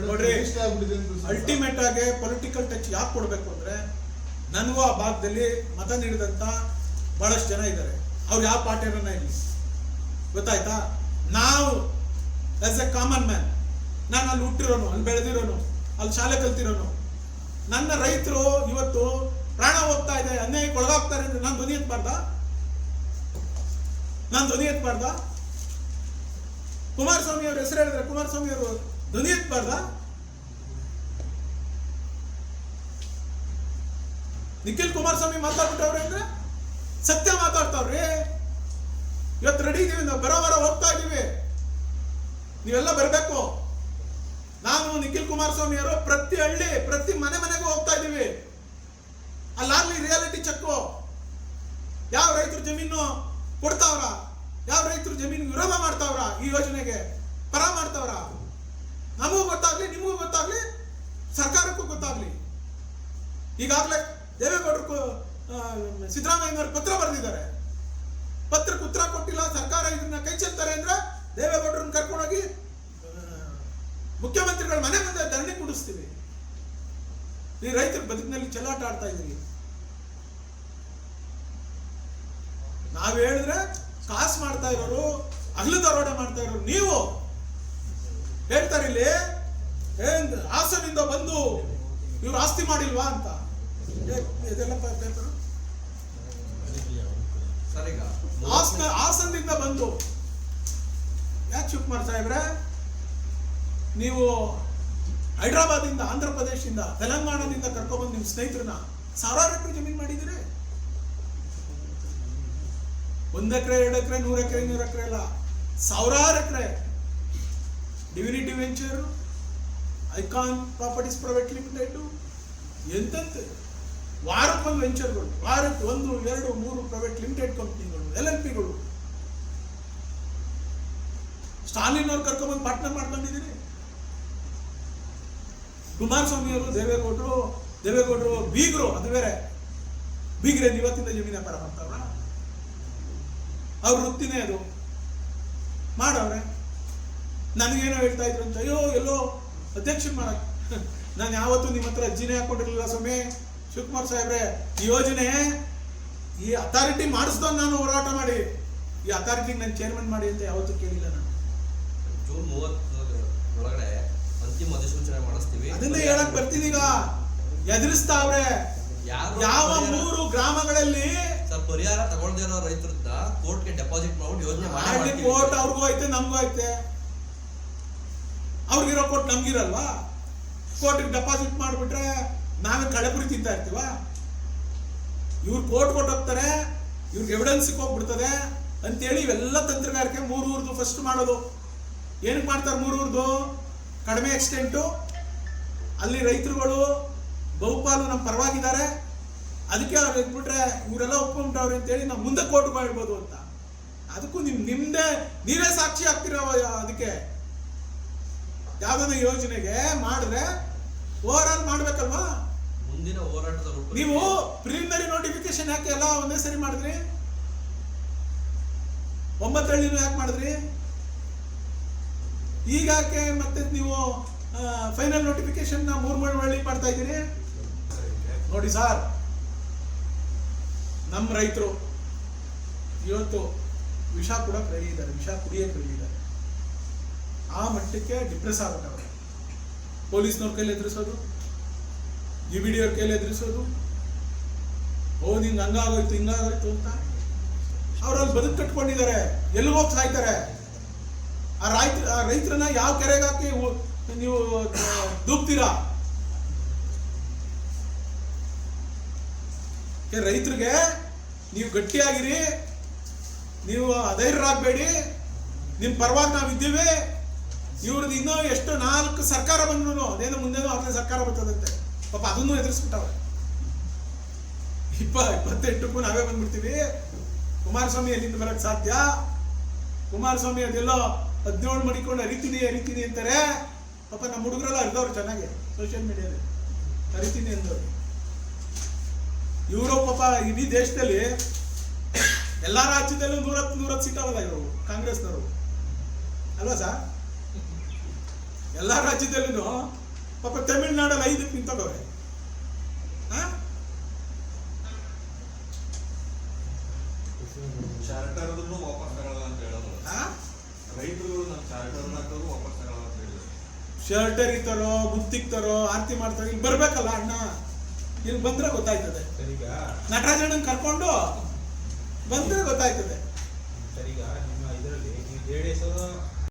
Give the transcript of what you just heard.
ನೋಡ್ರಿ, ಅಲ್ಟಿಮೇಟ್ ಆಗಿ political touch ಯಾಕೆ ಕೊಡ್ಬೇಕು ಅಂದ್ರೆ, ನನಗೂ ಆ ಭಾಗದಲ್ಲಿ ಮತ ನೀಡಿದಂತ ಬಹಳಷ್ಟು ಜನ ಇದ್ದಾರೆ. ಅವ್ರು ಯಾವ ಪಾರ್ಟಿಯನ್ನ ಇಲ್ಲಿ ಗೊತ್ತಾಯ್ತಾ? ನಾವು ಆಸ್ ಎ ಕಾಮನ್ ಮ್ಯಾನ್, ನಾನು ಅಲ್ಲಿ ಹುಟ್ಟಿರೋನು, ಅಲ್ಲಿ ಬೆಳೆದಿರೋನು, ಅಲ್ಲಿ ಶಾಲೆ ಕಲ್ತಿರೋನು, ನನ್ನ ರೈತರು ಇವತ್ತು ಪ್ರಾಣ ಹೋಗ್ತಾ ಇದೆ, ಅನ್ಯಾಯಕ್ಕೆ ಒಳಗಾಗ್ತಾರೆ ಅಂದ್ರೆ ನಾನು ಧ್ವನಿ ಎತ್ತಬಾರ್ದ? ಕುಮಾರಸ್ವಾಮಿ ಅವ್ರ ಹೆಸರು ಹೇಳಿದ್ರೆ ಕುಮಾರಸ್ವಾಮಿ ಅವರು ಧ್ವನಿ ಎತ್ತಬಾರ್ದ? ನಿಖಿಲ್ ಕುಮಾರಸ್ವಾಮಿ ಮಾತಾಡ್ಬಿಟ್ಟವ್ರೆ ಅಂದ್ರೆ ಸತ್ಯ ಮಾತಾಡ್ತಾವ್ರಿ. ಇವತ್ತು ರೆಡಿ ಇದೀವಿ, ನಾವು ಬರೋವರ ಹೋಗ್ತಾ ಇದೀವಿ, ನೀವೆಲ್ಲ ಬರಬೇಕು. ನಾನು ನಿಖಿಲ್ ಕುಮಾರಸ್ವಾಮಿ ಅವರು ಪ್ರತಿ ಹಳ್ಳಿ, ಪ್ರತಿ ಮನೆಗೂ ಹೋಗ್ತಾ ಇದೀವಿ. ಅಲ್ಲಾಗ್ಲಿ ರಿಯಾಲಿಟಿ ಚೆಕ್ಕು. ಯಾವ ರೈತರು ಜಮೀನು ಕೊಡ್ತಾವ್ರ, ಯಾವ ರೈತರು ಜಮೀನು ವಿರೋಧ ಮಾಡ್ತಾವ್ರ, ಈ ಯೋಜನೆಗೆ ಪರ ಮಾಡ್ತಾವ್ರ, ನಮಗೂ ಗೊತ್ತಾಗ್ಲಿ, ನಿಮಗೂ ಗೊತ್ತಾಗ್ಲಿ, ಸರ್ಕಾರಕ್ಕೂ ಗೊತ್ತಾಗ್ಲಿ. ಈಗಾಗಲೇ ದೇವೇಗೌಡರು ಸಿದ್ದರಾಮಯ್ಯನವರು ಪತ್ರ ಬರೆದಿದ್ದಾರೆ. ಪತ್ರಕ್ಕೆ ಉತ್ತರ ಕೊಟ್ಟಿಲ್ಲ, ಸರ್ಕಾರ ಇದನ್ನ ಕೈ ಚೆಲ್ತಾರೆ ಅಂದ್ರೆ ದೇವೇಗೌಡರನ್ನ ಕರ್ಕೊಂಡೋಗಿ ಮುಖ್ಯಮಂತ್ರಿಗಳ ಮನೆ ಮುಂದೆ ಧರಣಿ ಕೂಡಿಸ್ತೀವಿ. ಈ ರೈತರ ಬದುಕಿನಲ್ಲಿ ಚೆಲ್ಲಾಟ ಆಡ್ತಾ ಇದ್ದೀವಿ. ನಾವ್ ಹೇಳಿದ್ರೆ ಕಾಸು ಮಾಡ್ತಾ ಇರೋರು, ಹಗಲು ದರೋಡೆ ಮಾಡ್ತಾ ಇರೋರು ನೀವು. ಹೇಳ್ತಾರೆ ಇಲ್ಲಿ ಹಾಸನಿಂದ ಬಂದು ಇವ್ರು ಆಸ್ತಿ ಮಾಡಿಲ್ವಾ ಅಂತ. ಇದೆಲ್ಲ ಪೇಪರ್ ಹಾಸನದಿಂದ ಬಂದು ಯಾಕೆ ಶಿವಕುಮಾರ್ ಸಾಹೇಬ್ರೆ, ನೀವು ಹೈದರಾಬಾದಿಂದ, ಆಂಧ್ರ ಪ್ರದೇಶದಿಂದ, ತೆಲಂಗಾಣದಿಂದ ಕರ್ಕೊಂಡ್ಬಂದು ನಿಮ್ಮ ಸ್ನೇಹಿತರನ್ನ ಸಾವಿರಾರು ಎಕರೆ ಜಮೀನು ಮಾಡಿದಿರಿ. 1 ಎಕರೆ, 2 ಎಕರೆ, 100 ಎಕರೆ, 200 ಎಕರೆ ಅಲ್ಲ, ಸಾವಿರಾರು acre. Divinity venture, icon properties private limited, ಎಂತಂತೆ ವಾರಕ್ಕೊಂದು ವೆಂಚರ್ಗಳು, ವಾರಕ್ಕೆ 1, 2, 3 ಪ್ರೈವೇಟ್ ಲಿಮಿಟೆಡ್ ಕಂಪ್ನಿಗಳು, LLPಗಳು. ಸ್ಟಾಲಿನ್ ಅವ್ರು ಕರ್ಕೊಂಡ್ಬಂದು ಪಾರ್ಟ್ನರ್ ಮಾಡ್ಕೊಂಡಿದ್ದೀರಿ. ಕುಮಾರಸ್ವಾಮಿ ಅವರು ದೇವೇಗೌಡರು ಬೀಗರು, ಅದು ಬೇರೆ. ಬೀಗ್ರೇನು ಇವತ್ತಿಂದ ಜಮೀನು ವ್ಯಾಪಾರ ಮಾಡ್ತಾವ್ರ? ಅವ್ರ ವೃತ್ತಿನೇ ಅದು, ಮಾಡವ್ರೆ. ನನಗೇನೋ ಹೇಳ್ತಾ ಇದ್ರು ಅಂತ, ಅಯ್ಯೋ ಎಲ್ಲೋ ಅಧ್ಯಕ್ಷ ಮಾಡಕ್. ನಾನು ಯಾವತ್ತೂ ನಿಮ್ಮ ಹತ್ರ ಅರ್ಜಿನೇ ಹಾಕೊಂಡಿರ್ಲಿಲ್ಲ ಸ್ವಾಮಿ. ಶಿವಕುಮಾರ್ ಸಾಹೇಬ್ರೆ, ಈ ಯೋಜನೆ, ಈ ಅಥಾರಿಟಿ ಮಾಡಿಸ್ದವ್ ನಾನು ಹೋರಾಟ ಮಾಡಿ, ಈ ಅಥಾರಿಟಿಗೆ ನಾನು ಚೇರ್ಮನ್ ಮಾಡಿ ಅಂತ ಯಾವತ್ತೂ ಕೇಳಿಲ್ಲ ನಾನು. ಜೂನ್ 30 ಒಳಗಡೆ ಅಂತಿಮ ಅಧಿಸೂಚನೆ ಮಾಡಿಸ್ತೀವಿ. ಅದನ್ನೇ ಹೇಳಕ್ ಬರ್ತೀನಿ. ಈಗ ಎದುರಿಸ್ತಾವ್ರೆ. ಯಾವ 3 ಗ್ರಾಮಗಳಲ್ಲಿ ಪರಿಹಾರ ತಗೊಳ್ದೇ ಇರೋ ರೈತರನ್ನ ಕೋರ್ಟ್ಗೆ ಡೆಪಾಸಿಟ್ ಮಾಡ್ಬಿಟ್ಟು ಯೋಜನೆ ಮಾಡಿ. ಕೋರ್ಟ್ ಅವ್ರಿಗೂ ಐತೆ, ನಮಗೂ ಐತೆ. ಅವ್ರಿಗಿರೋ ಕೋರ್ಟ್ ನಮ್ಗಿರಲ್ವಾ? ಕೋರ್ಟ್ಗೆ ಡೆಪಾಸಿಟ್ ಮಾಡ್ಬಿಟ್ರೆ ನಾವೇ ಕಳೆಪುರಿ ತಿಂತಾ ಇರ್ತೀವ? ಇವ್ರು ಕೋರ್ಟ್ ಕೊಟ್ಟೋಗ್ತಾರೆ, ಇವ್ರಿಗೆ ಎವಿಡೆನ್ಸ್ಗೆ ಹೋಗ್ಬಿಡ್ತದೆ ಅಂತೇಳಿ ಇವೆಲ್ಲ ತಂತ್ರಗಾರಿಕೆ. 3 ಊರ್ದು ಫಸ್ಟ್ ಮಾಡೋದು. ಏನಕ್ಕೆ ಮಾಡ್ತಾರೆ? 3 ಊರ್ದು ಕಡಿಮೆ ಎಕ್ಸ್ಟೆಂಟು, ಅಲ್ಲಿ ರೈತರುಗಳು ಬಹುಪಾಲು ನಮ್ಮ ಪರವಾಗಿದ್ದಾರೆ, ಅದಕ್ಕೆ ಅವ್ರು ಎದ್ಬಿಟ್ರೆ ಇವರೆಲ್ಲ ಒಪ್ಕೊಂಡ್ಬಿಟ್ಟವ್ರೆ ಅಂತೇಳಿ ನಾವು ಮುಂದೆ ಕೋರ್ಟ್ ಮಾಡ್ಬೋದು ಅಂತ. ಅದಕ್ಕೂ ನೀವೇ ಸಾಕ್ಷಿ ಆಗ್ತಿರೋ. ಅದಕ್ಕೆ ಯಾವ್ದನ್ನ ಯೋಜನೆಗೆ ಮಾಡಿದ್ರೆ ಓವರ್ ಆಲ್ ಮಾಡ್ಬೇಕಲ್ವಾ? ಮುಂದಿನ ಹೋರಾಟದ ನೀವು ಪ್ರಿಲಿಮಿನರಿ ನೋಟಿಫಿಕೇಶನ್ ಯಾಕೆ ಎಲ್ಲ ಒಂದೇ ಸರಿ ಮಾಡಿದ್ರಿ? 9 ಹಳ್ಳಿನೂ ಯಾಕೆ ಮಾಡಿದ್ರಿ? ಈಗಾಕೆ ಮತ್ತೆ ನೀವು ಫೈನಲ್ ನೋಟಿಫಿಕೇಶನ್ 3 ಹಳ್ಳಿ ಮಾಡ್ತಾ ಇದ್ದೀರಿ? ನೋಡಿ ಸರ್, ನಮ್ಮ ರೈತರು ಇವತ್ತು ವಿಷ ಕುಡಿಯಕ್ಕೆ ರೆಡಿ ಇದ್ದಾರೆ. ಆ ಮಟ್ಟಕ್ಕೆ ಡಿಪ್ರೆಸ್ ಆಗ್ಬಿಟ್ಟವ್ರೆ. ಪೊಲೀಸ್ನವ್ರ ಕೈಲಿ ಎದುರಿಸೋದು, GBD ಅವ್ರ ಕೈಲಿ ಎದುರಿಸೋದು, ಹಿಂಗೆ ಹಂಗಾಗೋಯ್ತು ಹಿಂಗಾಗೋಯ್ತು ಅಂತ ಅವ್ರಲ್ಲಿ ಬದುಕು ಕಟ್ಕೊಂಡಿದ್ದಾರೆ. ಎಲ್ಲಿ ಹೋಗಿ ಸಾಯ್ತಾರೆ? ಆ ರೈತರನ್ನ ಯಾವ ಕೆರೆಗೆ ಹಾಕಿ ನೀವು ದೂಬ್ತೀರಾ? ರೈತರಿಗೆ ನೀವು ಗಟ್ಟಿಯಾಗಿರಿ, ನೀವು ಅಧೈರ್ಯರಾಗಬೇಡಿ, ನಿಮ್ಮ ಪರವಾಗಿ ನಾವಿದ್ದೀವಿ. ಇವ್ರದ್ದು ಇನ್ನೂ ಎಷ್ಟು 4 ಸರ್ಕಾರ ಬಂದ್ರು, ಅದೇನೋ ಮುಂದೆನೋ 6ನೇ ಸರ್ಕಾರ ಬರ್ತದಂತೆ. ಪಾಪ ಅದನ್ನು ಎದುರಿಸ್ಬಿಟ್ಟವ್ರೆ. 28ಕ್ಕೂ ನಾವೇ ಬಂದ್ಬಿಡ್ತೀವಿ. ಕುಮಾರಸ್ವಾಮಿ ಎಲ್ಲಿಂದ ಬರಕ್ ಸಾಧ್ಯ? ಕುಮಾರಸ್ವಾಮಿ ಅದೆಲ್ಲೋ 17 ಮಡಿಕೊಂಡು ಅರಿತೀನಿ ಅಂತಾರೆ. ಪಾಪ ನಮ್ಮ ಹುಡುಗರೆಲ್ಲ ಅರ್ಧವ್ರು ಚೆನ್ನಾಗಿ ಸೋಷಿಯಲ್ ಮೀಡಿಯಾದಲ್ಲಿ ಅರಿತೀನಿ ಅಂದವ್ರು. ಇವರು ಪಾಪ ಇಡೀ ದೇಶದಲ್ಲಿ ಎಲ್ಲಾ ರಾಜ್ಯದಲ್ಲೂ 110 ಸೀಟ್ ಅವಲ್ಲ ಇವರು ಕಾಂಗ್ರೆಸ್ನವರು ಅಲ್ವಾ ಸರ್? ಎಲ್ಲ ರಾಜ್ಯದಲ್ಲೂ ಪಾಪ ತಮಿಳ್ನಾಡಲ್ಲಿ 5ಕ್ಕೆ ನಿಂತೋಗವ್ರೆ. ಚಾರ್ಟರ್ ವಾಪಸ್ ತಗೊಳ್ಳಲ್ಲ ಅಂತ ಹೇಳೋದು. ರೈತರು ನಮ್ಮ ಚಾರ್ಟರ್ ಹಾಕೋರು ವಾಪಸ್ ತಗೊಳ್ಳಲ್ಲ ಅಂತ ಹೇಳಿದ್ರು. ಶರ್ಟರ್ ಇತ್ತಾರೋ ಗುತ್ತಿಗ್ತಾರೋ ಆರತಿ ಮಾಡ್ತಾರೋ ಇಲ್ಲಿ ಬರ್ಬೇಕಲ್ಲ ಅಣ್ಣ. ಇಲ್ಲಿ ಬಂದ್ರೆ ಗೊತ್ತಾಯ್ತದೆ. ಸರಿಗ ನಟರಾಜಣ್ಣನ್ ಕರ್ಕೊಂಡು ಬಂದ್ರೆ ಗೊತ್ತಾಯ್ತದೆ. ಸರಿಗ ನಿಮ್ಮ ಇದರಲ್ಲಿ ನೀವು JDS